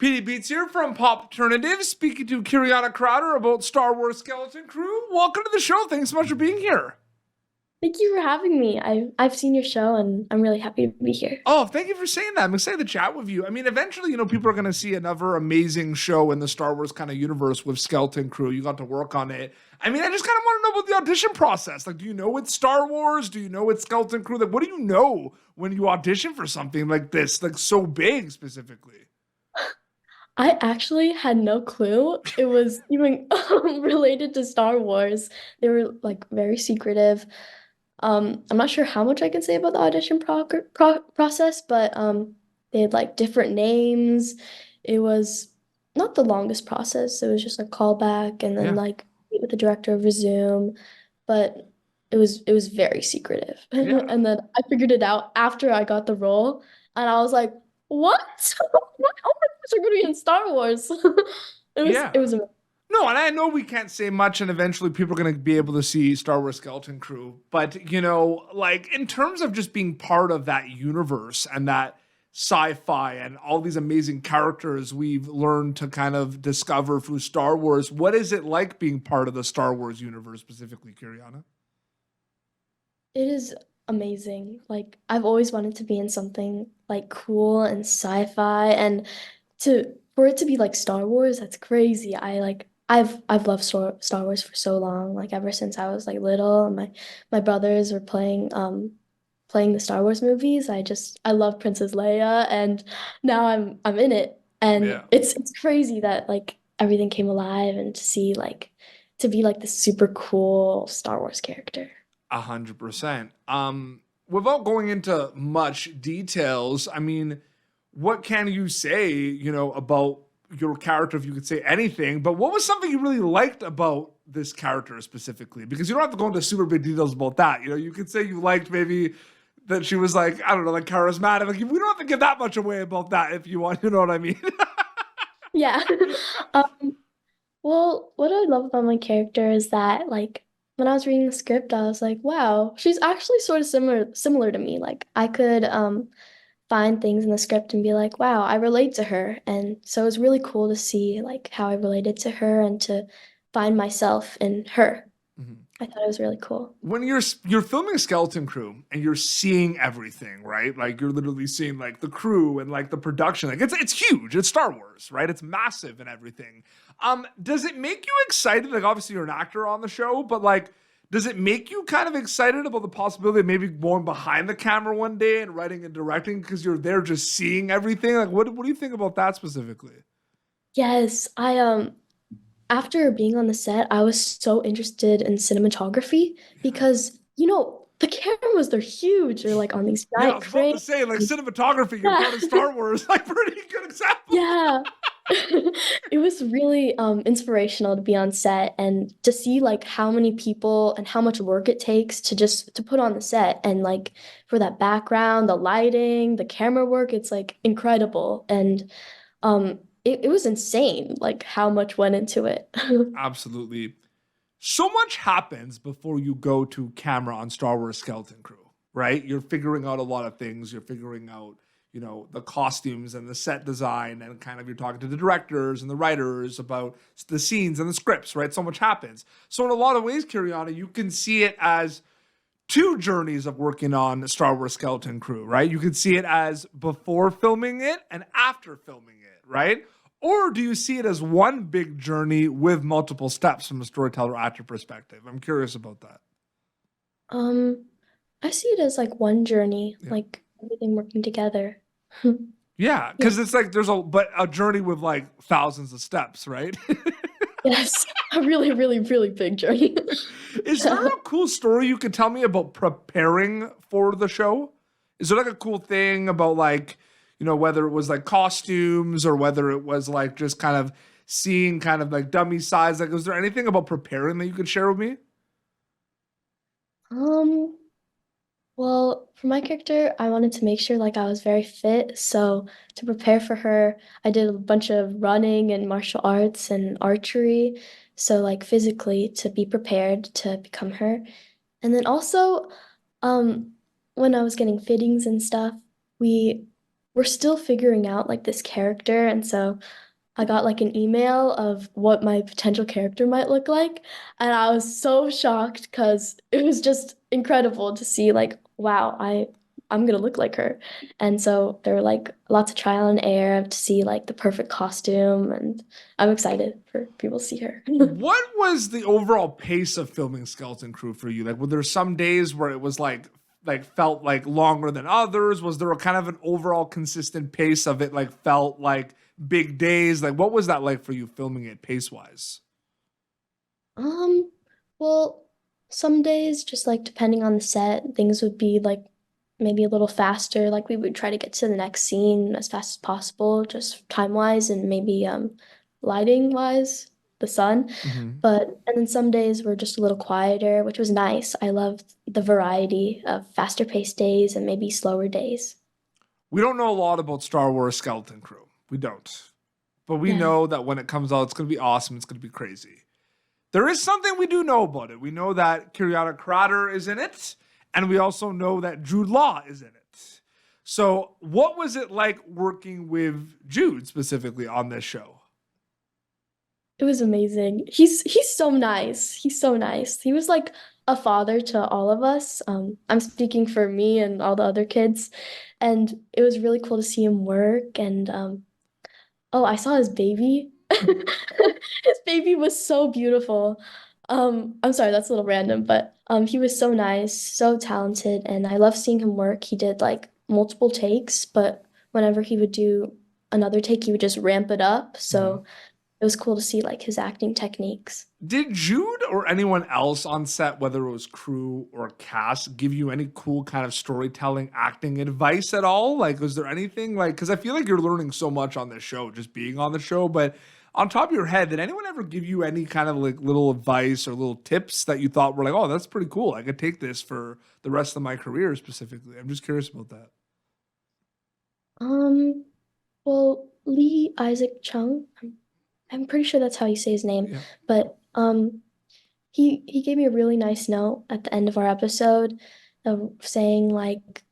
PD Beats here from Pop Alternative, speaking to Kyriana Kratter about Star Wars Skeleton Crew. Welcome to the show. Thanks so much for being here. Thank you for having me. I've seen your show and I'm really happy to be here. Oh, thank you for saying that. I'm excited to chat with you. I mean, eventually, people are going to see another amazing show in the Star Wars kind of universe with Skeleton Crew. You got to work on it. I mean, I just kind of want to know about the audition process. Like, do you know it's Star Wars? Do you know it's Skeleton Crew? Like, what do you know when you audition for something like this, like so big specifically? I actually had no clue it was even related to Star Wars. They were like very secretive. I'm not sure how much I can say about the audition process, but they had like different names. It was not the longest process. It was just a callback and then Yeah. like meet with the director over Zoom, but it was very secretive. Yeah. And then I figured it out after I got the role, and I was like, "What? What? Oh my gosh, I'm gonna be in Star Wars!" It Yeah. was amazing. No, and I know we can't say much, and eventually people are going to be able to see Star Wars Skeleton Crew. But, like in terms of just being part of that universe and that sci fi and all these amazing characters we've learned to kind of discover through Star Wars, what is it like being part of the Star Wars universe, specifically, Kiriana? It is amazing. Like I've always wanted to be in something like cool and sci-fi, and to for it to be like Star Wars, that's crazy. I've loved Star Wars for so long, like ever since I was like little and my brothers were playing the Star Wars movies. I love Princess Leia, and now I'm in it. And Yeah. it's crazy that like everything came alive, and to be like this super cool Star Wars character. 100%. Without going into much details, I mean, what can you say, about your character if you could say anything? But what was something you really liked about this character specifically? Because you don't have to go into super big details about that. You could say you liked maybe that she was like, I don't know, like charismatic. Like we don't have to give that much away about that if you want, you know what I mean? Yeah. Um, well, what I love about my character is that like when I was reading the script, I was like, wow, she's actually sort of similar to me. Like I could find things in the script and be like, wow, I relate to her. And so it was really cool to see like how I related to her and to find myself in her. I thought it was really cool. When you're filming Skeleton Crew and you're seeing everything, right? Like you're literally seeing like the crew and like the production. Like it's huge. It's Star Wars, right? It's massive and everything. Does it make you excited? Like obviously you're an actor on the show, but like does it make you kind of excited about the possibility of maybe going behind the camera one day and writing and directing because you're there just seeing everything? Like what do you think about that specifically? Yes, I after being on the set, I was so interested in cinematography Yeah. because, the cameras, they're huge. They're like on these Yeah, I giant was about to cranes. say, like cinematography, you're Yeah, part of Star Wars. Like pretty good example. yeah. It was really inspirational to be on set and to see like how many people and how much work it takes to just to put on the set, and like for that background, the lighting, the camera work, it's like incredible. And it was insane like how much went into it. Absolutely. So much happens before you go to camera on Star Wars Skeleton Crew, right? You're figuring out a lot of things. You're figuring out, the costumes and the set design, and kind of you're talking to the directors and the writers about the scenes and the scripts, right? So much happens. So in a lot of ways, Kiriana, you can see it as two journeys of working on Star Wars Skeleton Crew, right? You could see it as before filming it and after filming it, right? Or do you see it as one big journey with multiple steps from a storyteller actor perspective? I'm curious about that. Um, I see it as like one journey, Yeah. like everything working together. Yeah, Yeah. because it's like there's a journey with like thousands of steps, right? Yes. A really, really, really big journey. Is there Yeah. a cool story you could tell me about preparing for the show? Is there like a cool thing about like, whether it was like costumes or whether it was like just kind of seeing kind of like dummy size? Like, was there anything about preparing that you could share with me? Um, well, for my character, I wanted to make sure like I was very fit. So to prepare for her, I did a bunch of running and martial arts and archery. So like physically to be prepared to become her. And then also, um, when I was getting fittings and stuff, we we're still figuring out like this character, and so I got like an email of what my potential character might look like, and I was so shocked because it was just incredible to see like, wow, I'm gonna look like her. And so there were like lots of trial and error to see like the perfect costume, and I'm excited for people to see her. What was the overall pace of filming Skeleton Crew for you? Like, were there some days where it was like felt like longer than others? Was there a kind of an overall consistent pace of it? Like, felt like big days? Like, what was that like for you filming it pace wise? Um, well, some days, just like depending on the set, things would be like maybe a little faster. Like we would try to get to the next scene as fast as possible, just time-wise and maybe lighting-wise, the sun. Hmm. But and then some days were just a little quieter, which was nice. I loved the variety of faster paced days and maybe slower days. We don't know a lot about Star Wars Skeleton Crew. We don't. But we Yeah. know that when it comes out, it's going to be awesome. It's going to be crazy. There is something we do know about it. We know that Kyriana Kratter is in it, and we also know that Jude Law is in it. So, what was it like working with Jude specifically on this show? It was amazing. He's so nice. He's so nice. He was like a father to all of us. I'm speaking for me and all the other kids, and it was really cool to see him work. And oh, I saw his baby. His baby was so beautiful. I'm sorry, that's a little random, but he was so nice, so talented, and I love seeing him work. He did like multiple takes, but whenever he would do another take, he would just ramp it up. Mhm. So it was cool to see like his acting techniques. Did Jude or anyone else on set, whether it was crew or cast, give you any cool kind of storytelling, acting advice at all? Like, was there anything like, because I feel like you're learning so much on this show, just being on the show, but on top of your head, did anyone ever give you any kind of like little advice or little tips that you thought were like, oh, that's pretty cool. I could take this for the rest of my career specifically. I'm just curious about that. Um, well, Lee Isaac Chung, I'm pretty sure that's how you say his name, Yeah. but he gave me a really nice note at the end of our episode, saying like,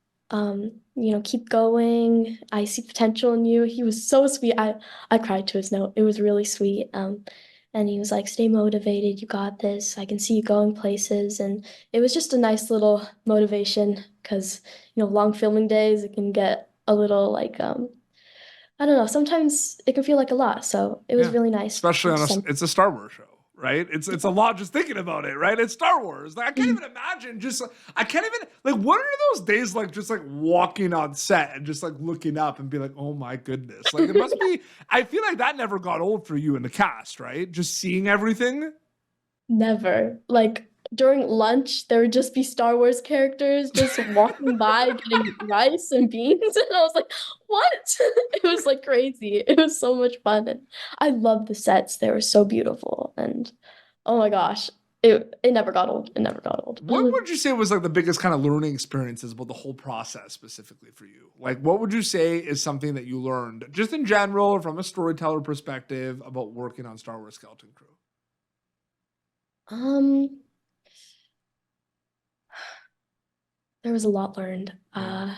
keep going. I see potential in you. He was so sweet. I cried to his note. It was really sweet. And he was like, stay motivated. You got this. I can see you going places. And it was just a nice little motivation because, long filming days, it can get a little like, I don't know. Sometimes it can feel like a lot. So it was Yeah. really nice for Especially him on to a, send. it's a Star Wars show, right? It's a lot just thinking about it, right? It's Star Wars. Like I can't even imagine just I can't even like what are those days like just like walking on set and just like looking up and be like, "Oh my goodness." Like it must be I feel like that never got old for you in the cast, right? Just seeing everything. Never. Like during lunch, there would just be Star Wars characters just walking by getting rice and beans. And I was like, what? It was like crazy. It was so much fun. And I loved the sets. They were so beautiful. And oh my gosh, it never got old. It never got old. What would you say was like the biggest kind of learning experiences about the whole process specifically for you? Like what would you say is something that you learned just in general or from a storyteller perspective about working on Star Wars Skeleton Crew? Um, there was a lot learned. Yeah.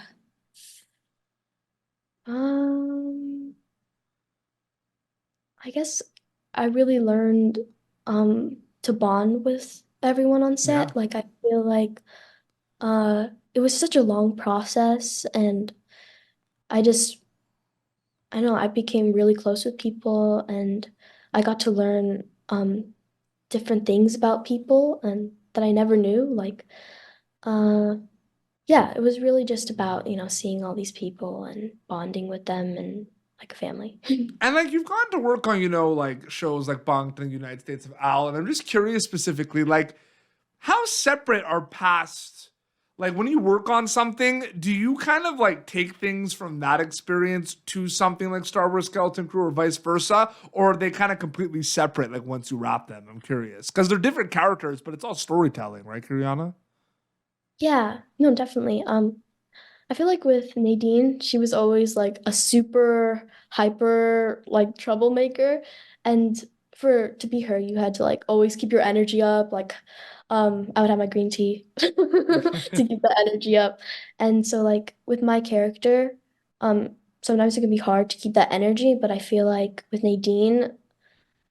Um, I guess I really learned to bond with everyone on Yeah. set. Like I feel like it was such a long process and I just I know I became really close with people and I got to learn different things about people and that I never knew. Like uh yeah, it was really just about, seeing all these people and bonding with them and like a family. And like you've gone to work on, like shows like Bunked and United States of Al, and I'm just curious specifically, like how separate are past like when you work on something, do you kind of like take things from that experience to something like Star Wars Skeleton Crew or vice versa? Or are they kind of completely separate like once you wrap them? I'm curious. Because they're different characters, but it's all storytelling, right, Kyriana? Yeah, no, definitely. I feel like with Nadine, she was always like a super hyper like troublemaker. And for to be her, you had to like always keep your energy up. Like I would have my green tea to keep the energy up. And so like with my character, sometimes it can be hard to keep that energy, but I feel like with Nadine,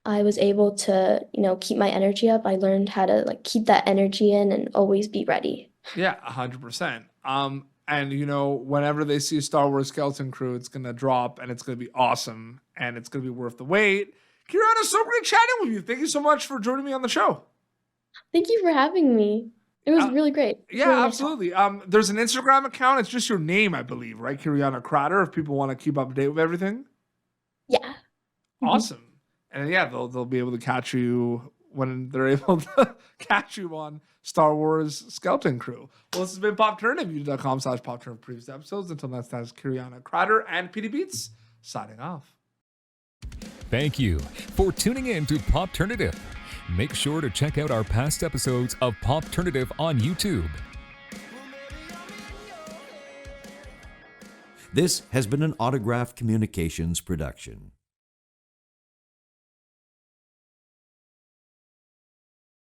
I was able to, keep my energy up. I learned how to like keep that energy in and always be ready. Yeah, 100%. And whenever they see Star Wars Skeleton Crew, it's gonna drop and it's gonna be awesome and it's gonna be worth the wait. Kyriana, so great chatting with you. Thank you so much for joining me on the show. Thank you for having me. It was really great. Yeah, Really nice talk. absolutely. There's an Instagram account. It's just your name, I believe, right? Kyriana Kratter. If people want to keep up to date with everything. Yeah. Awesome. And yeah, they'll be able to catch you when they're able to catch you on Star Wars Skeleton Crew. Well, this has been Pop Turnip, youtube.com/PopTurnip previous episodes. Until next time, it's Kyriana Kratter and PD Beats signing off. Thank you for tuning in to Pop Turnative. Make sure to check out our past episodes of Pop Turnative on YouTube. This has been an Autograph Communications production.